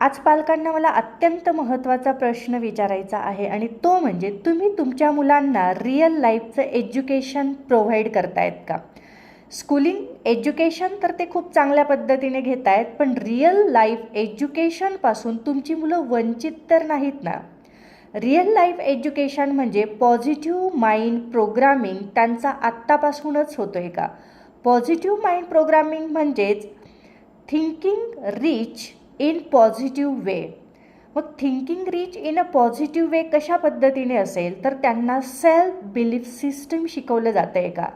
आज पालकांना मला अत्यंत महत्त्वाचा प्रश्न विचारायचा आहे आणि तो म्हणजे तुम्ही तुमच्या मुलांना रिअल लाईफचं एज्युकेशन प्रोव्हाइड करतायत का? स्कूलिंग एज्युकेशन तर ते खूप चांगल्या पद्धतीने घेत आहेत, पण रिअल लाईफ एज्युकेशनपासून तुमची मुलं वंचित तर नाहीत ना? रिअल लाईफ एज्युकेशन म्हणजे पॉझिटिव्ह माइंड प्रोग्रामिंग त्यांचा आत्तापासूनच होतो आहे का? पॉझिटिव्ह माइंड प्रोग्रामिंग म्हणजेच thinking rich in positive way. मग thinking rich in a positive way कशा पद्धतीने असेल तर त्यांना सेल्फ बिलीफ सिस्टम शिकवलं जातं आहे का?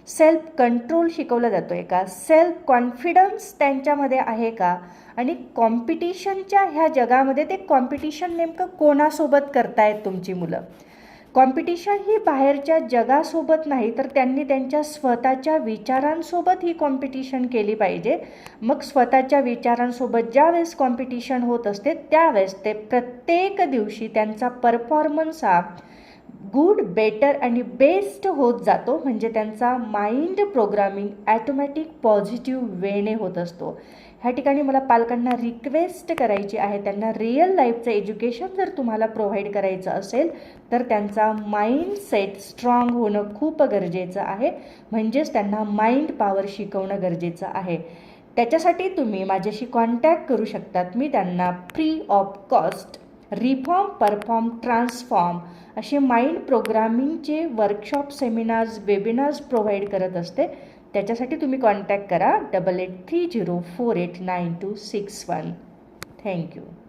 सेल्फ कंट्रोल शिकवलं जातो आहे का? सेल्फ कॉन्फिडन्स त्यांच्यामध्ये आहे का? आणि कॉम्पिटिशनच्या ह्या जगामध्ये ते कॉम्पिटिशन नेमकं कोणासोबत करतायत तुमची मुलं? कॉम्पिटिशन ही बाहेरच्या जगासोबत नाही तर त्यांनी त्यांच्या स्वतःच्या विचारांसोबत ही कॉम्पिटिशन केली पाहिजे. मग स्वतःच्या विचारांसोबत ज्यावेळेस कॉम्पिटिशन होत असते त्यावेळेस ते प्रत्येक दिवशी त्यांचा परफॉर्मन्स हा गुड, बेटर आणि बेस्ट होत जातो. म्हणजे त्यांचा माइंड प्रोग्रामिंग ॲटोमॅटिक पॉझिटिव्ह वेने होत असतो. ह्या ठिकाणी मला पालकांना रिक्वेस्ट करायची आहे, त्यांना रिअल लाईफचं एज्युकेशन जर तुम्हाला प्रोव्हाइड करायचं असेल तर त्यांचा माइंडसेट स्ट्रॉंग होणं खूप गरजेचं आहे. म्हणजेच त्यांना माइंड पॉवर शिकवणं गरजेचं आहे. त्याच्यासाठी तुम्ही माझ्याशी कॉन्टॅक्ट करू शकतात. मी त्यांना free of cost reform, perform, transform असे माइंड प्रोग्रामिंगचे वर्कशॉप, सेमिनार्स, वेबिनार्स प्रोव्हाइड करत असते. त्याच्यासाठी तुम्ही कॉन्टॅक्ट करा 8830489261. थँक्यू.